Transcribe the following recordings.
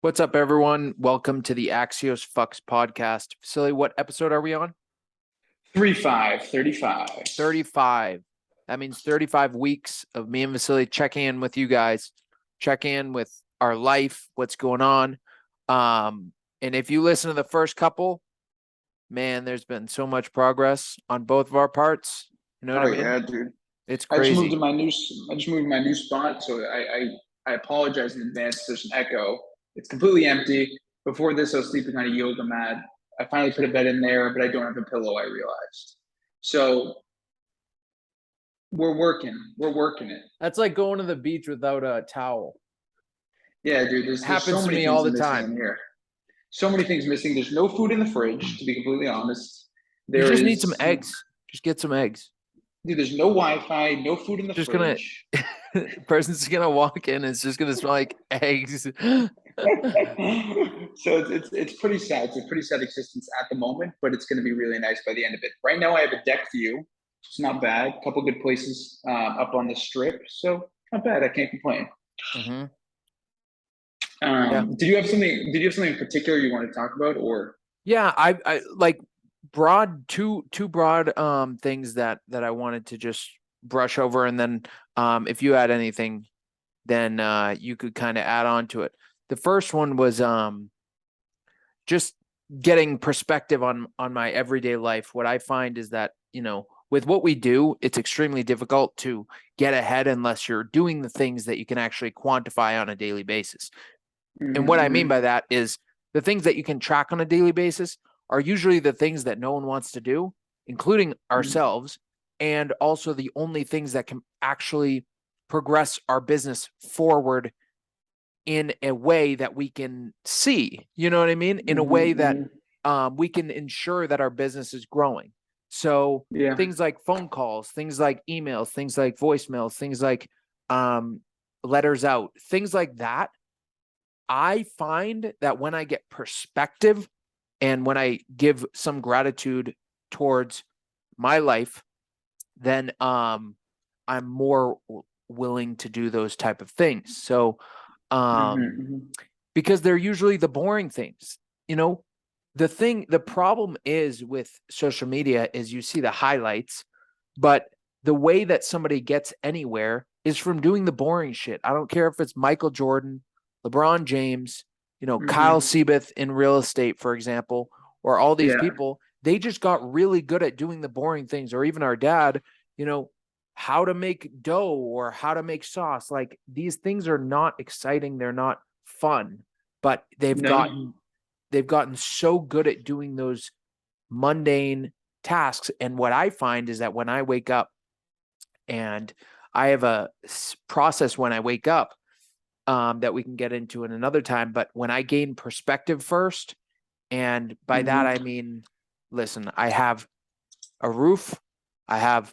What's up, everyone? Welcome to the Axios Fux Podcast. Vasily, what episode are we on? 35. 35. That means 35 weeks of me and Vasily checking in with you guys, check in with our life, what's going on. And if you listen to the first couple, man, there's been so much progress on both of our parts. You know what I mean? Yeah, dude. It's crazy. I just moved to my new spot, so I apologize in advance. There's an echo. It's completely empty. Before this, I was sleeping on a yoga mat. I finally put a bed in there, but I don't have a pillow, I realized. So we're working it. That's like going to the beach without a towel. Yeah, dude. There's happens so many to me things all the missing time in here. So many things missing. There's no food in the fridge, to be completely honest. You just need some eggs. Just get some eggs. Dude, there's no Wi-Fi, no food in the fridge. Person's gonna walk in, it's just gonna smell like eggs. So it's pretty sad. It's a pretty sad existence at the moment, but it's gonna be really nice by the end of it. Right now I have a deck view. It's not bad. A couple good places up on the strip. So not bad. I can't complain. Mm-hmm. Did you have something in particular you want to talk about, or? Yeah, I like two broad things that I wanted to just brush over, and then if you had anything, then you could kind of add on to it. The first one was just getting perspective on my everyday life. What I find is that, you know, with what we do, it's extremely difficult to get ahead unless you're doing the things that you can actually quantify on a daily basis. Mm-hmm. And what I mean by that is the things that you can track on a daily basis are usually the things that no one wants to do, including ourselves, and also the only things that can actually progress our business forward in a way that we can see, you know what I mean? In a way that we can ensure that our business is growing. So things like phone calls, things like emails, things like voicemails, things like letters out, things like that. I find that when I get perspective and when I give some gratitude towards my life, then I'm more willing to do those type of things. So because they're usually the boring things, you know. The problem is with social media is you see the highlights, but the way that somebody gets anywhere is from doing the boring shit. I don't care if it's Michael Jordan, LeBron James, you know, Kyle Seabath in real estate, for example, or all these people. They just got really good at doing the boring things, or even our dad, you know, how to make dough or how to make sauce. Like, these things are not exciting. They're not fun, but they've gotten so good at doing those mundane tasks. And what I find is that when I wake up, and I have a process when I wake up that we can get into in another time, but when I gain perspective first, and by that I mean, listen, I have a roof, I have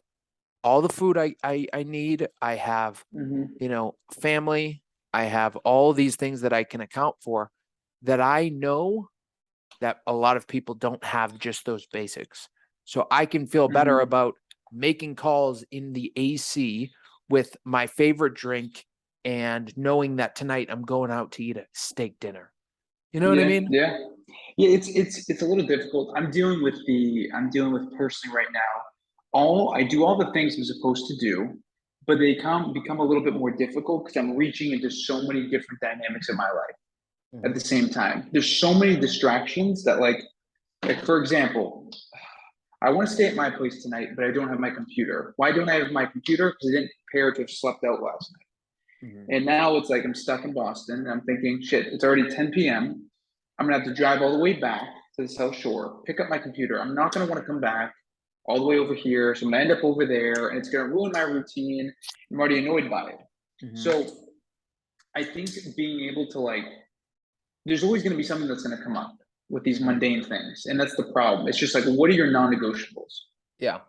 all the food I need, I have, you know, family, I have all these things that I can account for, that I know that a lot of people don't have just those basics. So I can feel better about making calls in the AC with my favorite drink and knowing that tonight I'm going out to eat a steak dinner. You know what I mean? Yeah. It's a little difficult. I'm dealing with personally right now. I do all the things I'm supposed to do, but they become a little bit more difficult because I'm reaching into so many different dynamics of my life at the same time. There's so many distractions that, like for example, I want to stay at my place tonight, but I don't have my computer. Why don't I have my computer? Because I didn't prepare to have slept out last night. And now it's like I'm stuck in Boston, and I'm thinking, shit, it's already 10 p.m. I'm gonna have to drive all the way back to the South Shore, pick up my computer. I'm not gonna want to come back all the way over here, so I'm gonna end up over there, and it's gonna ruin my routine. I'm already annoyed by it. So I think being able to, there's always gonna be something that's gonna come up with these mundane things, and that's the problem. It's just like, what are your non-negotiables? Yeah.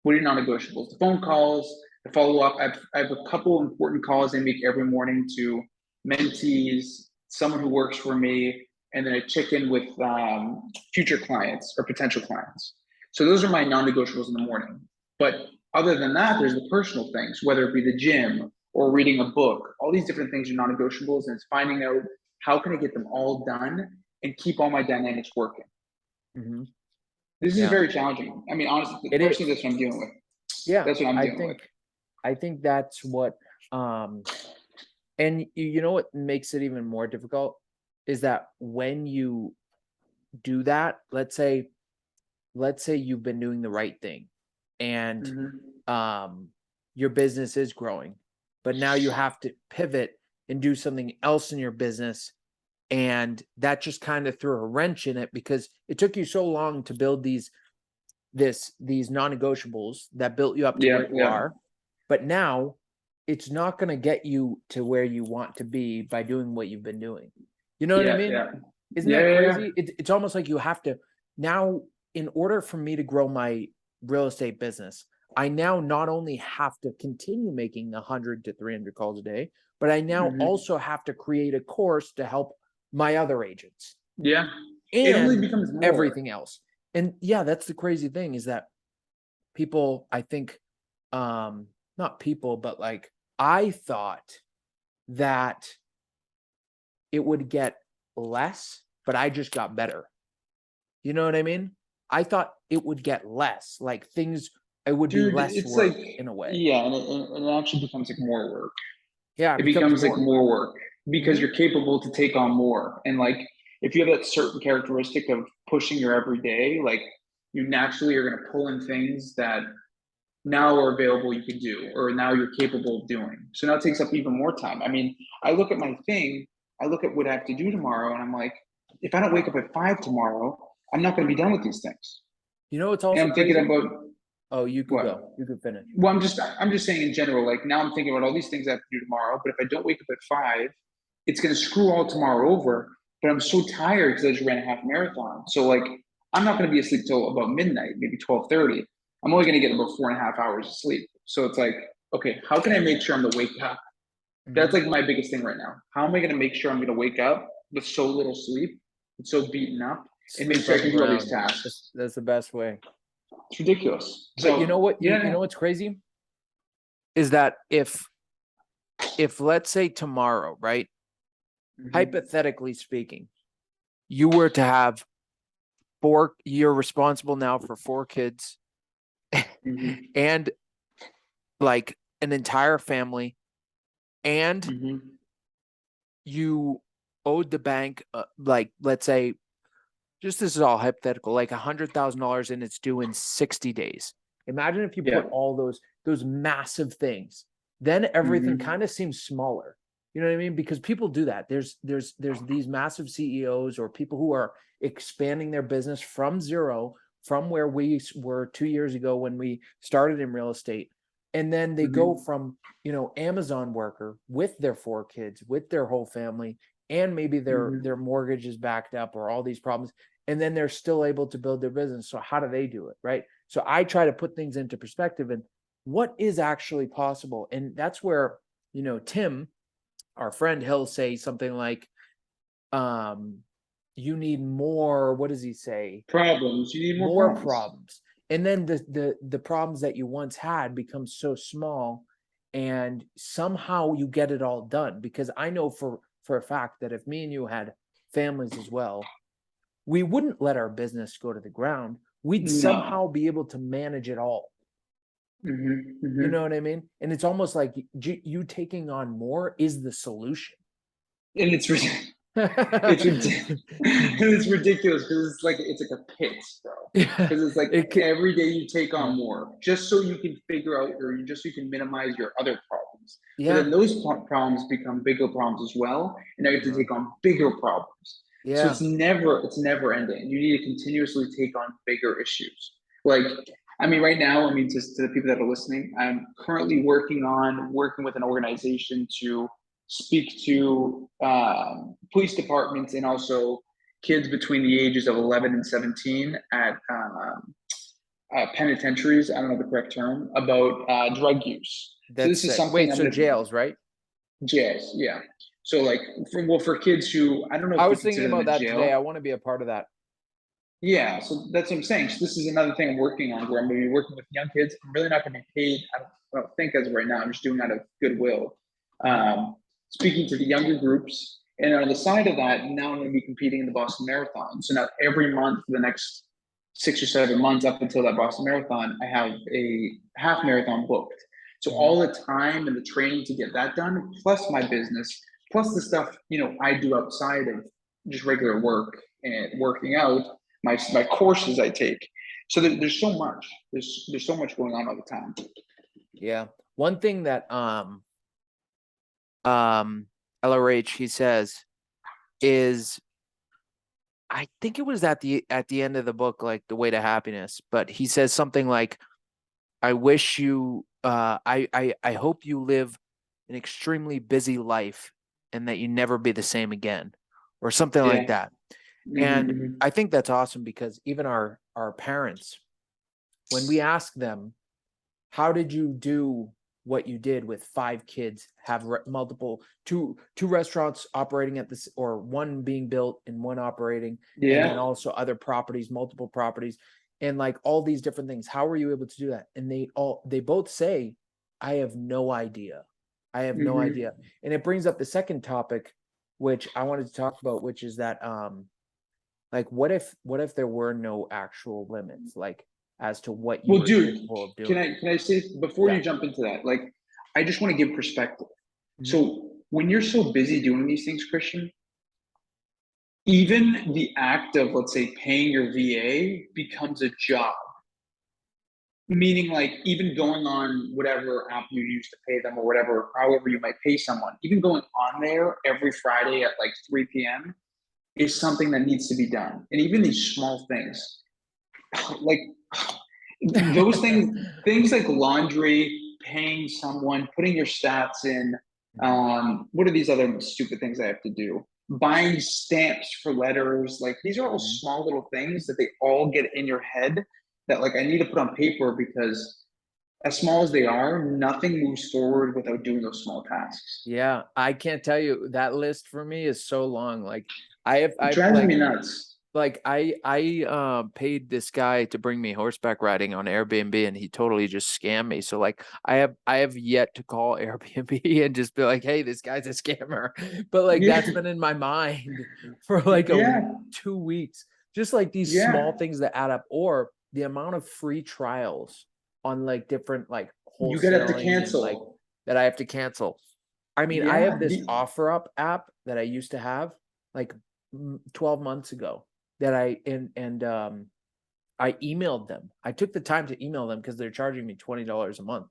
What are your non-negotiables? The phone calls, the follow-up. I have a couple important calls I make every morning to mentees, someone who works for me, and then I check in with future clients or potential clients. So those are my non-negotiables in the morning. But other than that, there's the personal things, whether it be the gym or reading a book. All these different things are non-negotiables, and it's finding out how can I get them all done and keep all my dynamics working. Mm-hmm. This is Yeah, very challenging. I mean, honestly, it personally, is. that's what I'm dealing with. Yeah, That's what I'm dealing with. I think that's what, and you know what makes it even more difficult is that when you do that, let's say you've been doing the right thing and your business is growing, but now you have to pivot and do something else in your business, and that just kind of threw a wrench in it because it took you so long to build these non-negotiables that built you up to Yeah, where you yeah, are. But now it's not going to get you to where you want to be by doing what you've been doing. You know what I yeah, mean? yeah, Isn't yeah, that yeah, yeah. crazy? It's almost like you have to now, in order for me to grow my real estate business, I now not only have to continue making 100 to 300 calls a day, but I now also have to create a course to help my other agents Yeah. It only and becomes more. everything else. And yeah, that's the crazy thing is that people, I think, not people, but like I thought that it would get less, but I just got better. You know what I mean? I thought it would get less, like things, it would be Dude, less it's like, work in a way. yeah, and it actually becomes like more work. Yeah, it It becomes becomes like more. more work because Mhm. you're capable to take on more. And like, if you have that certain characteristic of pushing your everyday, like you naturally are going to pull in things that now are available you can do, or now you're capable of doing. So now it takes up even more time. I mean, I look at my thing, I look at what I have to do tomorrow, and I'm like, if I don't wake up at 5 tomorrow, I'm not going to be done with these things. You know what's And also I'm thinking crazy? about Oh, you could what? go. You could finish. Well, I'm just saying in general, like now I'm thinking about all these things I have to do tomorrow, but if I don't wake up at 5, it's gonna screw all tomorrow over. But I'm so tired because I just ran a half marathon. So like I'm not gonna be asleep till about midnight, maybe 12:30. I'm only gonna get about 4.5 hours of sleep. So it's like, okay, how can I make sure I'm gonna wake up? That's Mhm. like my biggest thing right now. How am I gonna make sure I'm gonna wake up with so little sleep and so beaten up and make Sleep sure I on the can do all these ground. tasks? That's the best way. It's ridiculous. But you know So what? You yeah. know what's crazy is that if let's say tomorrow, right? Mhm. Hypothetically speaking, you were to have you're responsible now for 4 kids Mhm. and like an entire family, and Mhm. you owed the bank, like let's say, just this is all hypothetical, like $100,000 and it's due in 60 days. Imagine if you Yeah. put all those massive things, then everything Mhm. kind of seems smaller. You know what I mean? Because people do that. There's these massive CEOs or people who are expanding their business from zero, from where we were 2 years ago when we started in real estate. And then they go Mhm. from, Amazon worker with their 4 kids, with their whole family, and maybe their Mhm. mortgage is backed up or all these problems, and then they're still able to build their business. So how do they do it, right? So I try to put things into perspective and what is actually possible. And that's where, Tim, our friend, he'll say something like, um, you need more, what does he say? Problems. You need more More problems. problems. And then the problems that you once had become so small, and somehow you get it all done. Because I know for a fact that if me and you had families as well, we wouldn't let our business go to the ground. We'd No. somehow be able to manage it all. Mhm. You know Mhm. what I mean? And it's almost like you taking on more is the solution. And it's ridiculous because it's like a pit, bro. Yeah, Because it's like it could, every day you take yeah, on more, just so you can figure out, or just so you can minimize your other problems. But yeah, then those problems become bigger problems as well, and now you have to uh-huh. take on bigger problems. So Yeah, it's never ending. You need to continuously take on bigger issues. Like, I mean, right now, I mean, just to the people that are listening, I'm currently working with an organization to speak to police departments and also kids between the ages of 11 and 17 at penitentiaries, I don't know the correct term, about drug use. So that's this is sick. something Wait, I'm so going to, jails, right? jails, yeah. So like, for kids who, I don't know I if we was thinking consider them about a that today. I jail. want to be a part of that. Yeah, so that's what I'm saying. So this is another thing I'm working on where I'm going to be working with young kids. I'm really not going to be paid. I don't think as of right now. I'm just doing out of goodwill. speaking to the younger groups. And on the side of that, now I'm going to be competing in the Boston Marathon. So now every month for the next 6 or 7 months up until that Boston Marathon, I have a half marathon booked. So all the time and the training to get that done, plus my business, plus the stuff, I do outside of just regular work and working out, my courses I take. So there's so much. There's so much going on all the time. Yeah. One thing that LRH he says is, I think it was at the end of the book, like The Way to Happiness, but he says something like, I wish you I hope you live an extremely busy life and that you never be the same again, or something like that. And I think that's awesome, because even our parents, when we ask them, how did you do what you did with 5 kids, have multiple two restaurants operating at this, or one being built and one operating, and then also other properties, multiple properties, and like all these different things, how were you able to do that? And they both say, I have no idea. I have no idea. And it brings up the second topic, which I wanted to talk about, which is that like what if there were no actual limits, like as to what you were capable of doing? Can I say before you jump into that, like, I just want to give perspective. So when you're so busy doing these things, Christian, even the act of, let's say, paying your VA becomes a job. Meaning, like, even going on whatever app you use to pay them, or whatever, however you might pay someone, even going on there every Friday at like 3 p.m. is something that needs to be done. And even these small things, like those things like laundry, paying someone, putting your stats in. What are these other stupid things I have to do? Buying stamps for letters. Like, these are all small little things that they all get in your head that, like, I need to put on paper, because as small as they are, nothing moves forward without doing those small tasks. Yeah, I can't tell you, that list for me is so long. Like It drives me nuts. Like I paid this guy to bring me horseback riding on Airbnb, and he totally just scammed me. So like I have yet to call Airbnb and just be like, hey, this guy's a scammer. But like that's been in my mind for like 2 weeks. Just like these small things that add up, or the amount of free trials on like different like You gotta have to wholesaling and like cancel. that I have to cancel. I mean, I have this OfferUp app that I used to have like 12 months ago, that I emailed them. I took the time to email them because they're charging me $20 a month,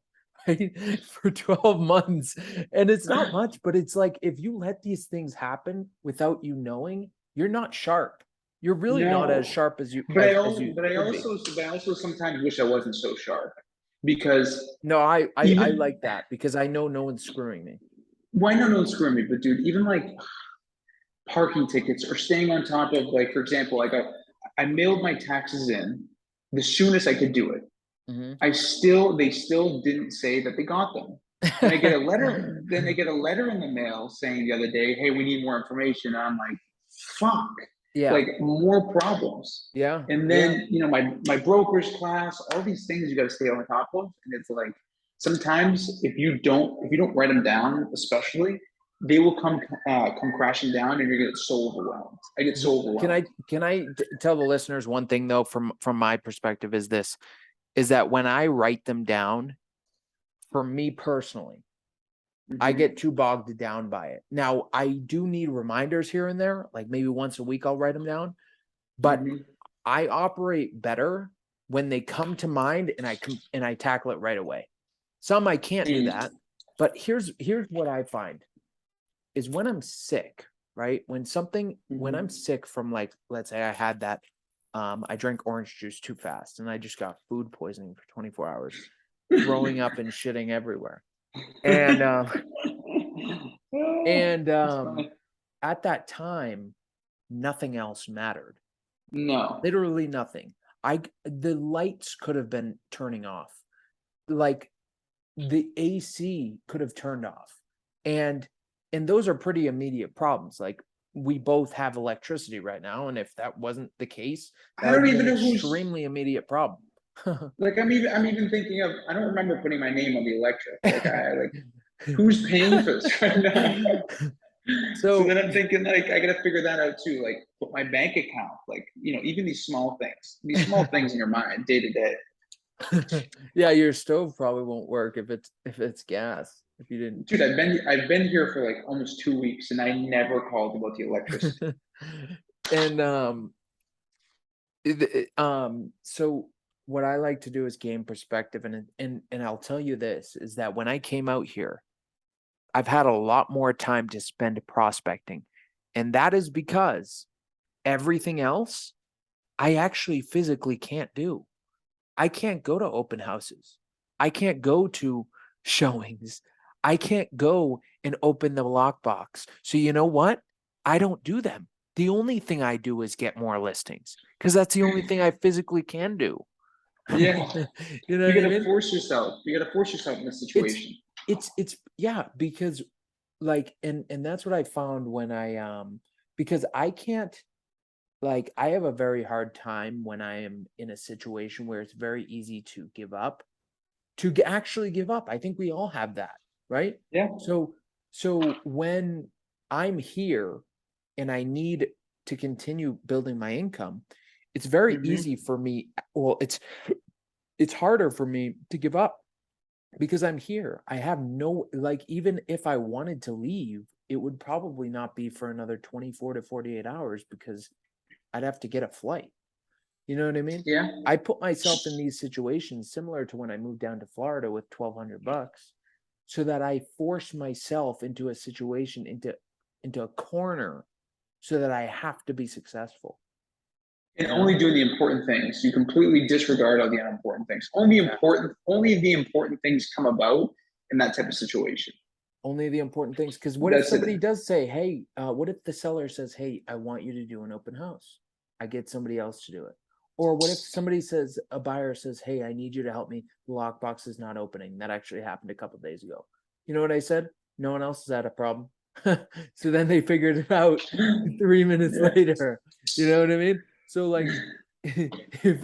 right? For 12 months. And it's not much, but it's like, if you let these things happen without you knowing, you're not sharp. You're really not as sharp as you But I could also sometimes wish I wasn't so sharp, because no, I like that, because I know no one's screwing me. Why no one's screwing me? But dude, even like parking tickets, or staying on top of, like, for example, like I mailed my taxes in the soonest I could do it. They still didn't say that they got them. Then I get a letter. Then they get a letter in the mail saying the other day, "Hey, we need more information." And I'm like, "Fuck!" Yeah. Like, more problems. Yeah. And then my broker's class, all these things you got to stay on top of, and it's like, sometimes if you don't write them down, especially, they will come crashing down, and you're gonna get so overwhelmed. I get so overwhelmed. Can I tell the listeners one thing though, from my perspective, is that when I write them down, for me personally, I get too bogged down by it. Now, I do need reminders here and there, like maybe once a week I'll write them down, but I operate better when they come to mind and I tackle it right away. Some I can't do that, but here's what I find is, when I'm sick, right? When I'm sick from, like, let's say I had that, I drank orange juice too fast and I just got food poisoning for 24 hours, throwing up and shitting everywhere. And at that time, nothing else mattered. No. Literally nothing. The lights could have been turning off. Like, the AC could have turned off. And those are pretty immediate problems. Like, we both have electricity right now, and if that wasn't the case, that would be an extremely immediate problem. Like, I'm even thinking of, I don't remember putting my name on the electric. Like, Who's paying for this right now? So So then I'm thinking like I gotta figure that out too. Like put my bank account, like even these small things in your mind day to day. yeah, your stove probably won't work if it's gas. If you didn't. Dude, I've been here for like almost 2 weeks and I never called about the electricity. And so what I like to do is gain perspective, and I'll tell you this is that when I came out here, I've had a lot more time to spend prospecting. And that is because everything else I actually physically can't do. I can't go to open houses. I can't go to showings. I can't go and open the lockbox. So you know what? I don't do them. The only thing I do is get more listings because that's the only thing I physically can do. Yeah. You know You what I gotta mean? force yourself. You gotta force yourself in this It's situation. it's yeah, because like and that's what I found when I because I can't, like, I have a very hard time when I am in a situation where it's very easy to give up, actually give up. I think we all have that, right? Yeah. So when I'm here and I need to continue building my income, it's very Hmm. easy for me. Well, it's harder for me to give up because I'm here. I have no, like, even if I wanted to leave, it would probably not be for another 24 to 48 hours because I'd have to get a flight. You know what I mean? Yeah. I put myself in these situations similar to when I moved down to Florida with $1,200 so that I force myself into a situation, into a corner so that I have to be successful, And you know? only doing the important things. You completely disregard all the unimportant things. Exactly. Only the important things come about in that type of situation. Only the important things. Because what if That's it. somebody does say, hey, what if the seller says, hey, I want you to do an open house? I get somebody else to do it. Or what if somebody says, a buyer says, hey, I need you to help me. The lockbox is not opening. That actually happened a couple days ago. You know what I said? No one else has had a problem. So then they figured it out 3 minutes Yeah. later. You know what I mean? So like if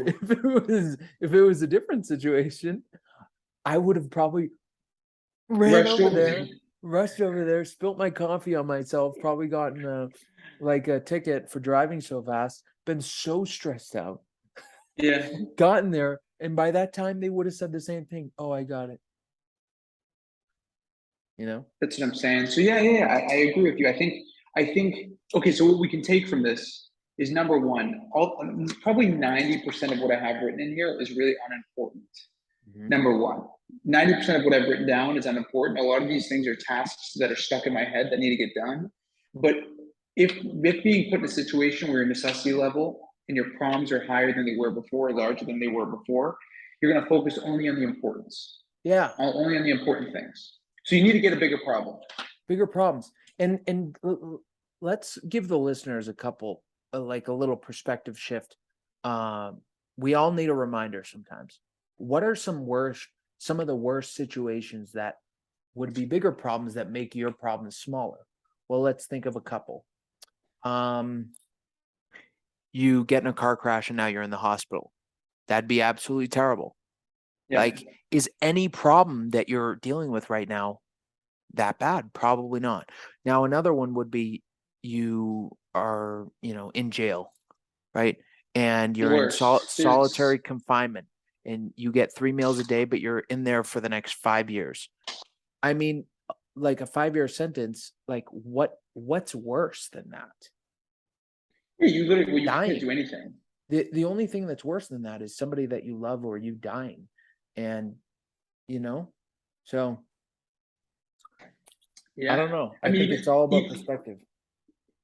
it was a different situation, I would have probably ran Rushed over over there, there. rushed over there, spilt my coffee on myself, probably gotten like a ticket for driving so fast, been so stressed out, Yeah. gotten there, and by that time they would have said the same thing. Oh, I got it, you know? That's what I'm saying. So yeah, I agree with you. I think okay, so what we can take from this is number one, all probably 90% of what I have written in here is really unimportant. Mhm. Number one. 90% of what I've written down is unimportant. A lot of these things are tasks that are stuck in my head that need to get done. But if being put in a situation where your necessity level and your problems are higher than they were before, larger than they were before, you're going to focus only on the importance, Yeah, only on the important things. So you need to get a bigger problem. bigger problems. And let's give the listeners a couple, like a little perspective shift. Um, we all need a reminder sometimes. What are some of the worst situations that would be bigger problems that make your problems smaller? Well, let's think of a couple. Um, you get in a car crash and now you're in the hospital. That'd be absolutely terrible. Yeah. Like, is any problem that you're dealing with right now that bad? Probably not. Now, another one would be you are, in jail, right? And The you're in worst. solitary confinement and you get 3 meals a day, but you're in there for the next 5 years. I mean, like a 5 year sentence, like what's worse than that? Yeah, you literally, well, you can't Dying. do anything. The only thing that's worse than that is somebody that you love or you dying. And you know, so I Yeah. don't know. I I think it's mean, all about perspective.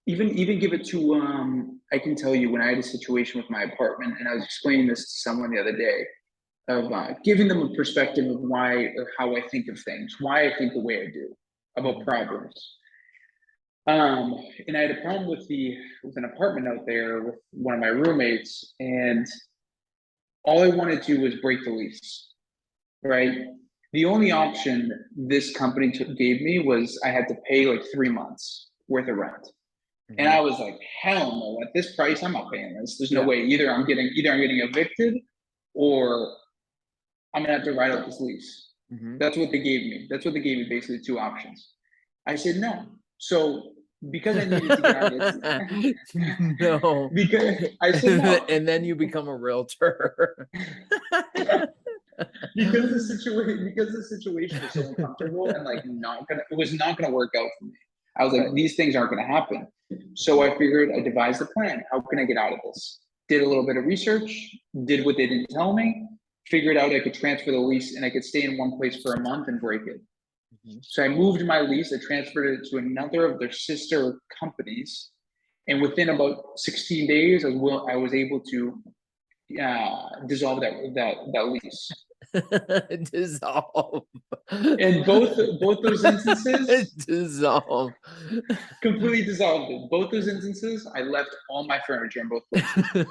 even give it to I can tell you when I had a situation with my apartment and I was explaining this to someone the other day of giving them a perspective of why or how I think of things, why I think the way I do about Mhm. problems. Um, and I had a problem with an apartment out there with one of my roommates, and all I wanted to do was break the lease, right? The only option this company gave me was I had to pay like 3 months worth of rent. And I Mhm. was like, hell no, at this price, I'm not paying this. There's no Yeah. way. Either I'm getting evicted or I'm gonna have to write out this lease. Mhm. That's what they gave me. That's what they gave me, basically 2 options. I said, "No." So, because I needed to get out of this No. because I said, "No." And then you become a realtor. Because the situation was so uncomfortable and, like, not gonna it was not gonna work out for me. I was like, Right. "These things aren't gonna happen." So I figured I devised a plan. How can I get out of this? Did a little bit of research, did what they didn't tell me, figured out I could transfer the lease and I could stay in one place for a month and break it. Mhm. So I moved my lease, I transferred it to another of their sister companies, and within about 16 days, I was able to dissolve that lease. Dissolve. In both those instances, Dissolve. completely dissolved it. Both those instances, I left all my furniture in both places.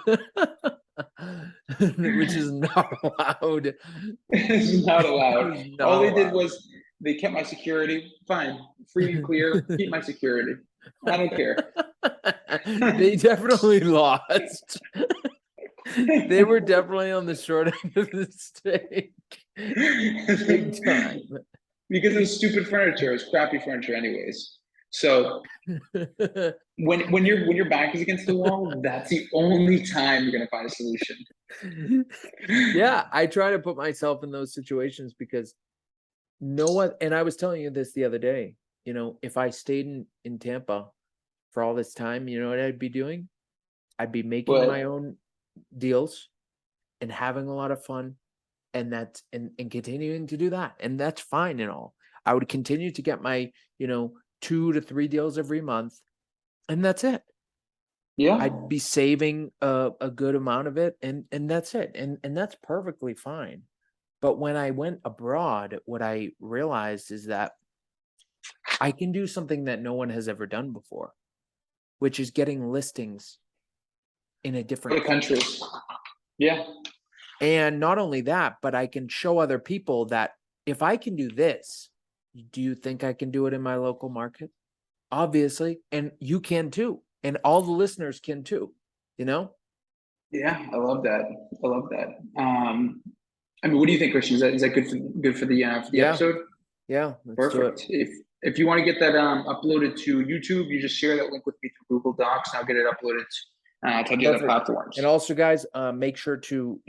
Which is not allowed. It's not allowed. It's All not they did allowed. was they kept my security. Fine, free and clear. Keep my security. I don't care. They definitely lost. They were definitely on the short end of the stick. Big time. Because it was stupid furniture. It was crappy furniture, anyways. So when your back is against the wall, that's the only time you're gonna find a solution. Yeah, I try to put myself in those situations because no one, and I was telling you this the other day, if I stayed in Tampa for all this time, you know what I'd be doing? I'd be making But my own deals and having a lot of fun, and continuing to do that. And that's fine and all. I would continue to get my, 2 to 3 deals every month, and that's it. yeah, I'd be saving a good amount of it, and that's it. And that's perfectly fine. But when I went abroad, what I realized is that I can do something that no one has ever done before, which is getting listings in a different other country. countries. Yeah, And not only that, but I can show other people that if I can do this, do you think I can do it in my local market? Obviously. And you can too. And all the listeners can too, you know? yeah, I love that. I love that. I mean, what do you think, Christian? Is that good for the Yeah. episode? Yeah. Let's do it. Perfect. If you want to get that uploaded to YouTube, you just share that link with me through Google Docs, and I'll get it uploaded to the other Perfect. platforms. And also, guys, make sure to,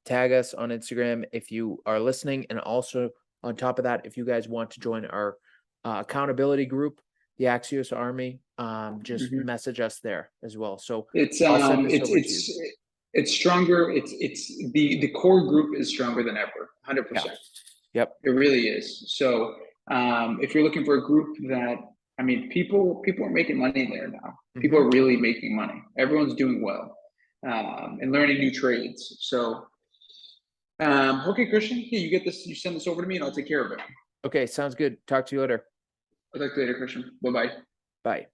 tag us on Instagram if you are listening. And also, on top of that, if you guys want to join our accountability group, the Axios Army, just Mhm. message us there as well. So It's I'll send this over to you. it's stronger. It's the core group is stronger than ever. Yeah. 100%. Yep. It really is. So if you're looking for a group that, I mean, people are making money there now. People Mhm. are really making money. Everyone's doing well and learning new trades. So okay, Christian, yeah, you get this. You send this over to me, and I'll take care of it. Okay. Sounds good. Talk to you later. I'll talk to you later, Christian. Bye bye. Bye.